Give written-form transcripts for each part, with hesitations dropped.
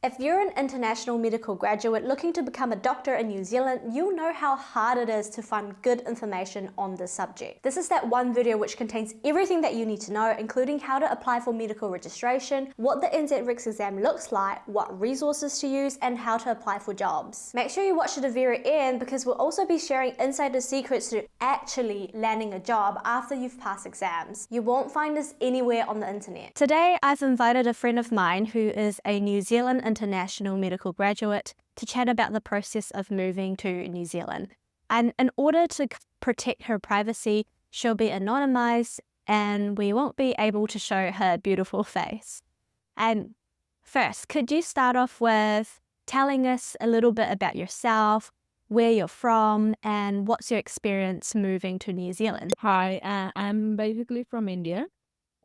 If you're an international medical graduate looking to become a doctor in New Zealand, you'll know how hard it is to find good information on this subject. This is that one video which contains everything that you need to know, including how to apply for medical registration, what the NZREX exam looks like, what resources to use, and how to apply for jobs. Make sure you watch to the very end because we'll also be sharing insider secrets to actually landing a job after you've passed exams. You won't find this anywhere on the internet. Today, I've invited a friend of mine who is a New Zealand international medical graduate to chat about the process of moving to New Zealand. And in order to protect her privacy, she'll be anonymised and we won't be able to show her beautiful face. And first, could you start off with telling us a little bit about yourself, where you're from, and what's your experience moving to New Zealand? Hi, I'm basically from India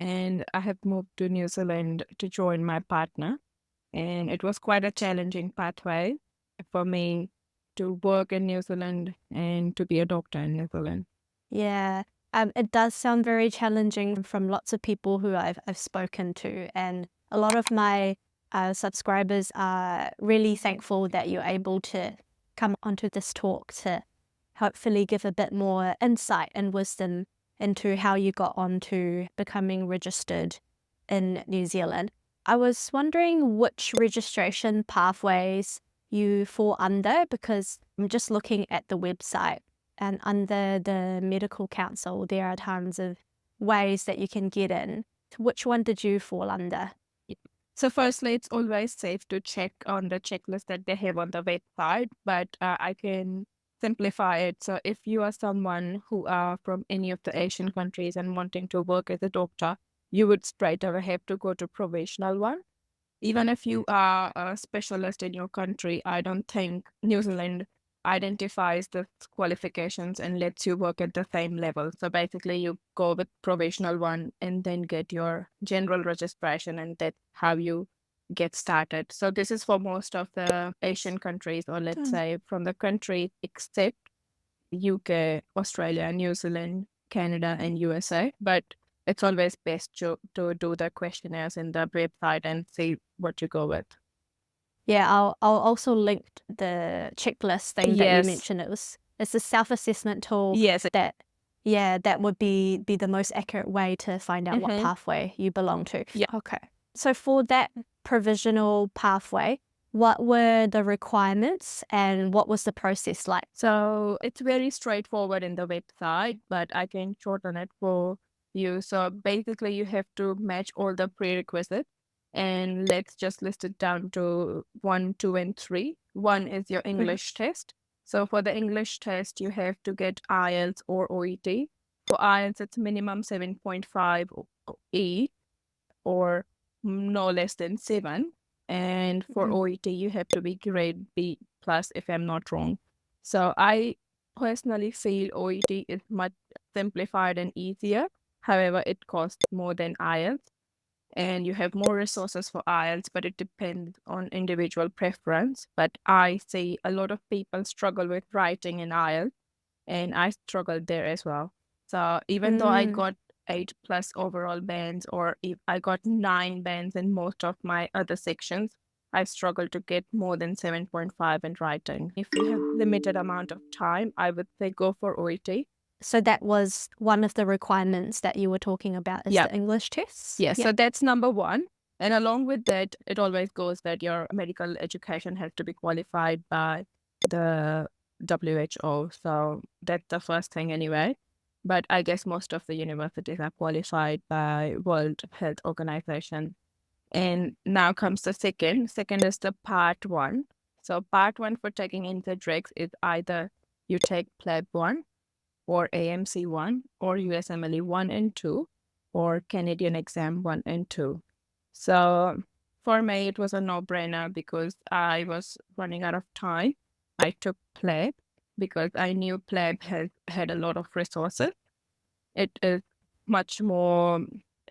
and I have moved to New Zealand to join my partner. And it was quite a challenging pathway for me to work in New Zealand and to be a doctor in New Zealand. Yeah, it does sound very challenging from lots of people who I've spoken to, and a lot of my subscribers are really thankful that you're able to come onto this talk to hopefully give a bit more insight and wisdom into how you got onto becoming registered in New Zealand. I was wondering which registration pathways you fall under, because I'm just looking at the website, and under the medical council there are tons of ways that you can get in. Which one did you fall under? So firstly, it's always safe to check on the checklist that they have on the website, but I can simplify it. So if you are someone who are from any of the Asian countries and wanting to work as a doctor, you would straight away have to go to provisional one. Even if you are a specialist in your country, I don't think New Zealand identifies the qualifications and lets you work at the same level. So basically you go with provisional one and then get your general registration, and that's how you get started. So this is for most of the Asian countries, or let's say from the country except UK, Australia, New Zealand, Canada, and USA. But it's always best to do the questionnaires in the website and see what you go with. Yeah, I'll also link the checklist thing that you mentioned. It's a self-assessment tool. Yes. That would be the most accurate way to find out what pathway you belong to. Yeah. Okay. So for that provisional pathway, what were the requirements and what was the process like? So it's very straightforward in the website, but I can shorten it for you. So basically you have to match all the prerequisites, and let's just list it down to 1, 2, and 3. 1 is your English test. So for the English test, you have to get IELTS or OET. For IELTS, it's minimum 7.5 E or no less than 7. And for OET, you have to be grade B plus, if I'm not wrong. So I personally feel OET is much simplified and easier. However, it costs more than IELTS, and you have more resources for IELTS, but it depends on individual preference. But I see a lot of people struggle with writing in IELTS, and I struggled there as well. So even though I got 8+ overall bands, or if I got 9 bands in most of my other sections, I struggled to get more than 7.5 in writing. If you have limited amount of time, I would say go for OET. So that was one of the requirements that you were talking about, is the English tests? Yeah, so that's number 1. And along with that, it always goes that your medical education has to be qualified by the WHO. So that's the first thing anyway. But I guess most of the universities are qualified by World Health Organization. And now comes the second. Second is the part 1. So part 1 for taking NZREX is either you take PLAB 1 or AMC 1 or USMLE 1 and 2 or Canadian exam 1 and 2. So for me, it was a no-brainer because I was running out of time. I took PLAB because I knew PLAB had a lot of resources. It is much more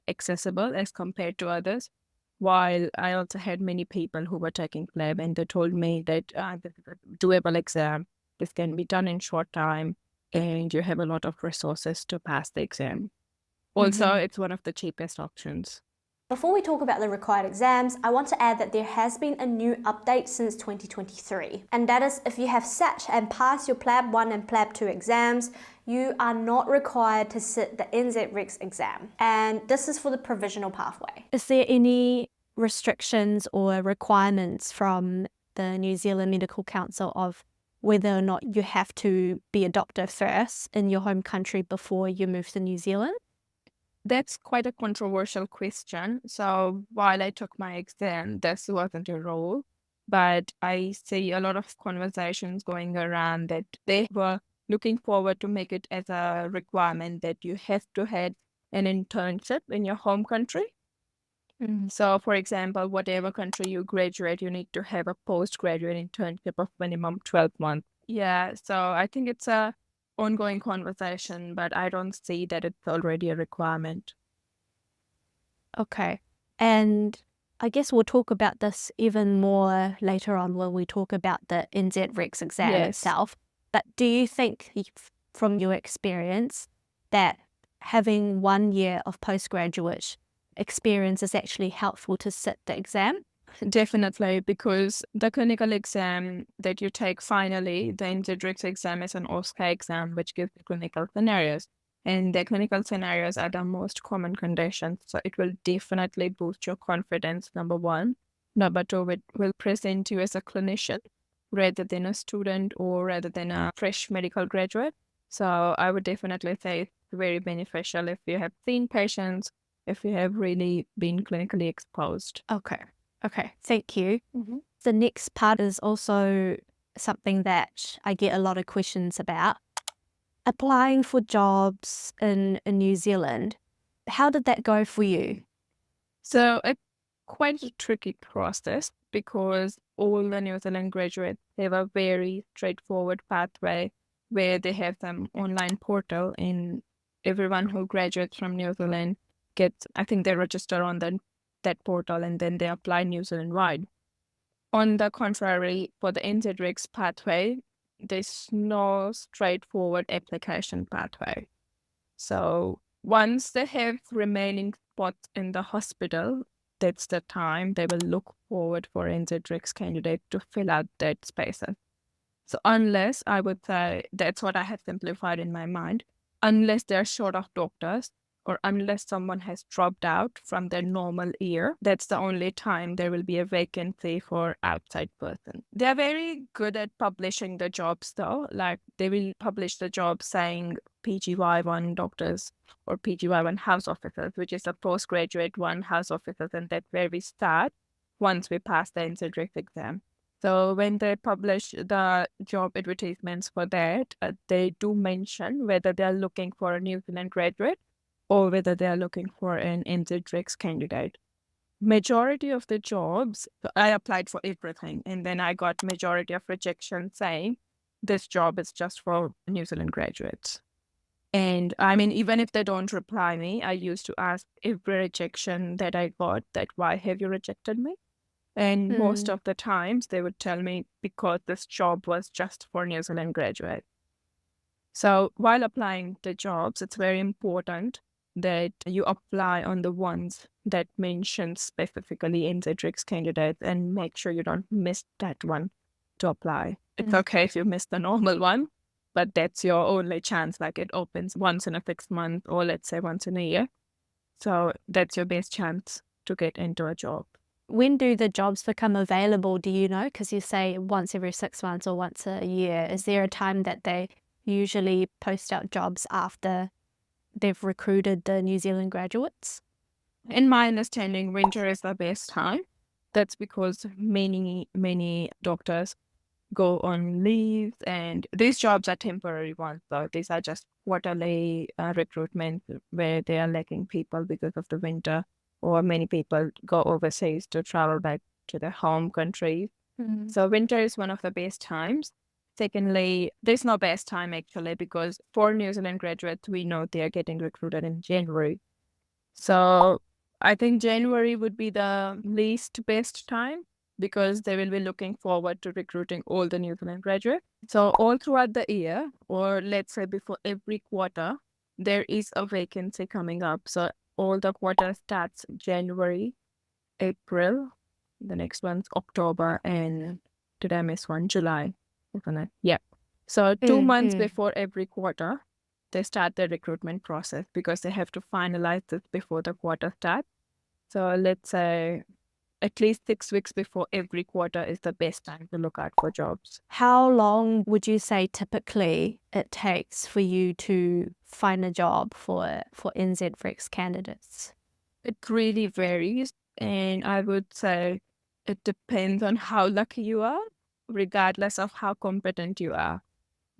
accessible as compared to others. While I also had many people who were taking PLAB and they told me that this is a doable exam. This can be done in short time and you have a lot of resources to pass the exam. Also, it's one of the cheapest options. Before we talk about the required exams, I want to add that there has been a new update since 2023. And that is, if you have sat and passed your PLAB 1 and PLAB 2 exams, you are not required to sit the NZREX exam. And this is for the provisional pathway. Is there any restrictions or requirements from the New Zealand Medical Council of whether or not you have to be a doctor first in your home country before you move to New Zealand? That's quite a controversial question. So while I took my exam, this wasn't a rule, but I see a lot of conversations going around that they were looking forward to make it as a requirement that you have to have an internship in your home country. So, for example, whatever country you graduate, you need to have a postgraduate internship of minimum 12 months. Yeah, so I think it's a ongoing conversation, but I don't see that it's already a requirement. Okay. And I guess we'll talk about this even more later on when we talk about the NZREX exam Yes. itself. But do you think, from your experience, that having 1 year of postgraduate experience is actually helpful to sit the exam? Definitely, because the clinical exam that you take finally, the NZREX exam is an OSCE exam, which gives you clinical scenarios. And the clinical scenarios are the most common conditions. So it will definitely boost your confidence, number one. Number two, it will present you as a clinician rather than a student or rather than a fresh medical graduate. So I would definitely say it's very beneficial if you have seen patients, if you have really been clinically exposed. Okay, thank you. The next part is also something that I get a lot of questions about. Applying for jobs in New Zealand, how did that go for you? So it's quite a tricky process because all the New Zealand graduates have a very straightforward pathway where they have some online portal, and everyone who graduates from New Zealand gets, I think they register on that portal and then they apply New Zealand wide. On the contrary, for the NZREX pathway, there's no straightforward application pathway. So once they have remaining spots in the hospital, that's the time they will look forward for NZREX candidate to fill out that spaces. So unless, I would say, that's what I have simplified in my mind, unless they're short of doctors or unless someone has dropped out from their normal year, that's the only time there will be a vacancy for outside person. They're very good at publishing the jobs though. Like they will publish the job saying PGY1 doctors or PGY1 house officers, which is a postgraduate one house officers, and that's where we start once we pass the NZREX exam. So when they publish the job advertisements for that, they do mention whether they're looking for a New Zealand graduate or whether they are looking for an NZREX candidate. Majority of the jobs, I applied for everything, and then I got majority of rejection saying this job is just for New Zealand graduates. And I mean, even if they don't reply me, I used to ask every rejection that I got that why have you rejected me? And most of the times they would tell me because this job was just for New Zealand graduates. So while applying the jobs, it's very important that you apply on the ones that mention specifically NZREX candidates and make sure you don't miss that one to apply. It's okay if you miss the normal one, but that's your only chance. Like it opens once in a 6 month or let's say once in a year. So that's your best chance to get into a job. When do the jobs become available, do you know? Because you say once every 6 months or once a year. Is there a time that they usually post out jobs after they've recruited the New Zealand graduates? In my understanding, winter is the best time. That's because many doctors go on leave, and these jobs are temporary ones. So these are just quarterly recruitment where they are lacking people because of the winter, or many people go overseas to travel back to their home country. So winter is one of the best times. Secondly, there's no best time actually, because for New Zealand graduates, we know they are getting recruited in January. So I think January would be the least best time because they will be looking forward to recruiting all the New Zealand graduates. So all throughout the year, or let's say before every quarter, there is a vacancy coming up. So all the quarter starts January, April, the next one's October, and did I miss one? July, isn't it? Yeah. So 2 months before every quarter, they start the recruitment process because they have to finalize this before the quarter starts. So let's say at least 6 weeks before every quarter is the best time to look out for jobs. How long would you say typically it takes for you to find a job for NZREX candidates? It really varies, and I would say it depends on how lucky you are, regardless of how competent you are,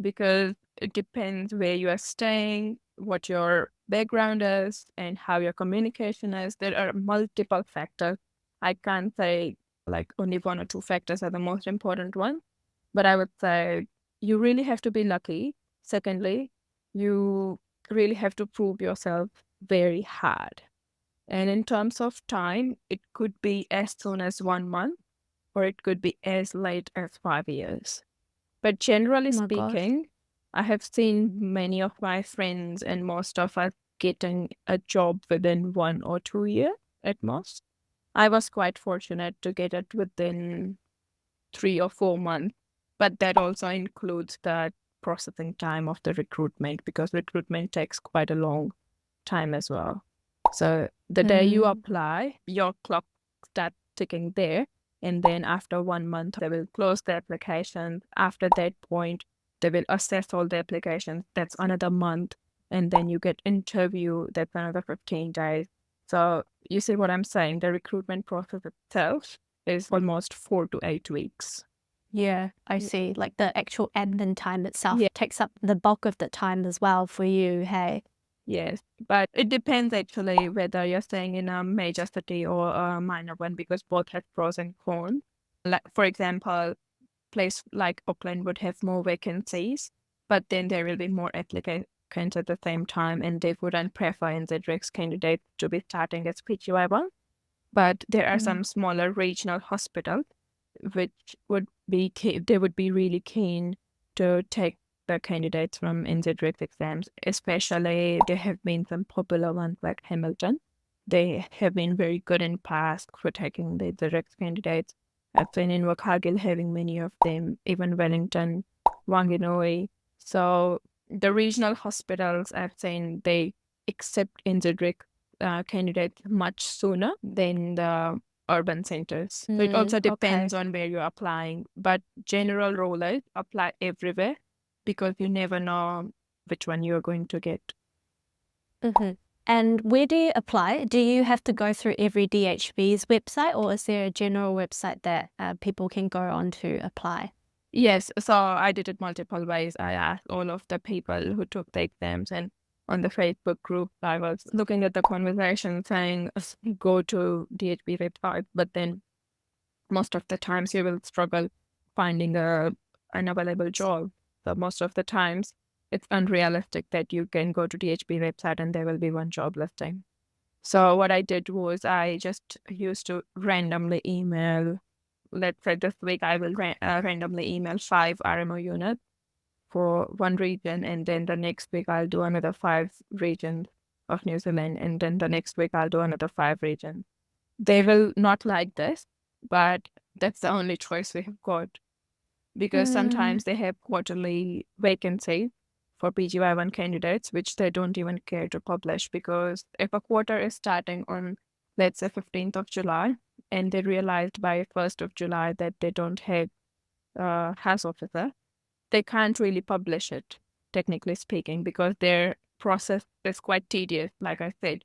because it depends where you are staying, what your background is, and how your communication is. There are multiple factors. I can't say like only one or two factors are the most important one, but I would say you really have to be lucky. Secondly, you really have to prove yourself very hard. And in terms of time, it could be as soon as 1 month, or it could be as late as 5 years. But generally Oh my gosh. speaking, I have seen many of my friends and most of us getting a job within 1 or 2 years at most. I was quite fortunate to get it within 3 or 4 months, but that also includes the processing time of the recruitment, because recruitment takes quite a long time as well. So the day you apply, your clock starts ticking there. And then after 1 month, they will close the application. After that point, they will assess all the applications. That's another month. And then you get interview. That's another 15 days. So you see what I'm saying? The recruitment process itself is almost 4 to 8 weeks. Yeah, I see. Like the actual admin time itself Yeah. takes up the bulk of the time as well for you, hey? Yes, but it depends actually whether you're staying in a major city or a minor one, because both have pros and cons. Like, for example, place like Auckland would have more vacancies, but then there will be more applicants at the same time, and they wouldn't prefer NZREX candidates to be starting as PGY1. But there are some smaller regional hospitals which would be they would be really keen to take the candidates from NZREX exams, especially there have been some popular ones like Hamilton. They have been very good in past for taking the NZREX candidates. I've seen in Invercargill having many of them, even Wellington, Wanganui. So the regional hospitals, I've seen they accept NZREX candidates much sooner than the urban centers. So it also depends on where you're applying. But general rule apply everywhere, because you never know which one you're going to get. And where do you apply? Do you have to go through every DHB's website, or is there a general website that people can go on to apply? Yes, so I did it multiple ways. I asked all of the people who took the exams, and on the Facebook group, I was looking at the conversation saying, go to DHB website, but then most of the times you will struggle finding an available job. So most of the times it's unrealistic that you can go to DHB website and there will be one job listing. So what I did was I just used to randomly email. Let's say this week I will randomly email 5 RMO units for one region, and then the next week I'll do another 5 regions of New Zealand, and then the next week I'll do another 5 regions. They will not like this, but that's the only choice we have got, because sometimes they have quarterly vacancies for PGY1 candidates, which they don't even care to publish, because if a quarter is starting on, let's say, 15th of July, and they realized by 1st of July that they don't have a house officer, they can't really publish it, technically speaking, because their process is quite tedious, like I said.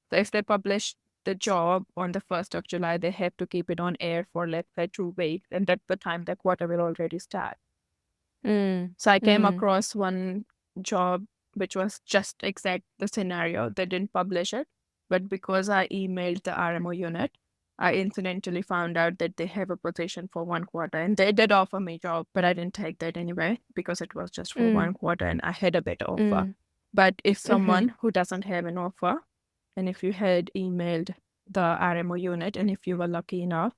So if they publish the job on the 1st of July, they have to keep it on air for, let's say, 2 weeks, and that's the time the quarter will already start. So I came across one job which was just exact the scenario. They didn't publish it, but because I emailed the RMO unit, I incidentally found out that they have a position for 1 quarter, and they did offer me a job, but I didn't take that anyway because it was just for 1 quarter and I had a better offer. But if someone who doesn't have an offer, and if you had emailed the RMO unit, and if you were lucky enough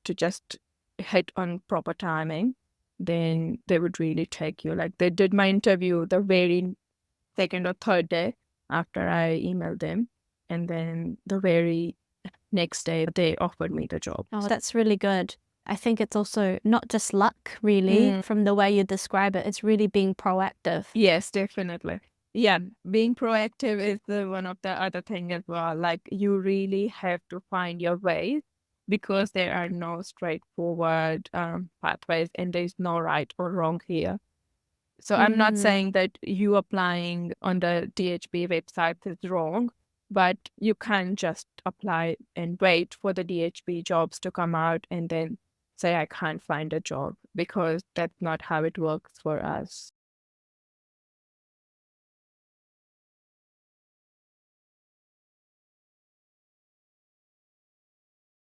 to just hit on proper timing, then they would really take you. Like, they did my interview the very second or third day after I emailed them. and then the very next day they offered me the job. Oh, that's really good. I think it's also not just luck, really, from the way you describe it. It's really being proactive. Yes, definitely. Yeah, being proactive is one of the other thing as well. Like, you really have to find your way, because there are no straightforward pathways, and there's no right or wrong here. So I'm not saying that you applying on the DHB website is wrong, but you can't just apply and wait for the DHB jobs to come out and then say I can't find a job, because that's not how it works for us.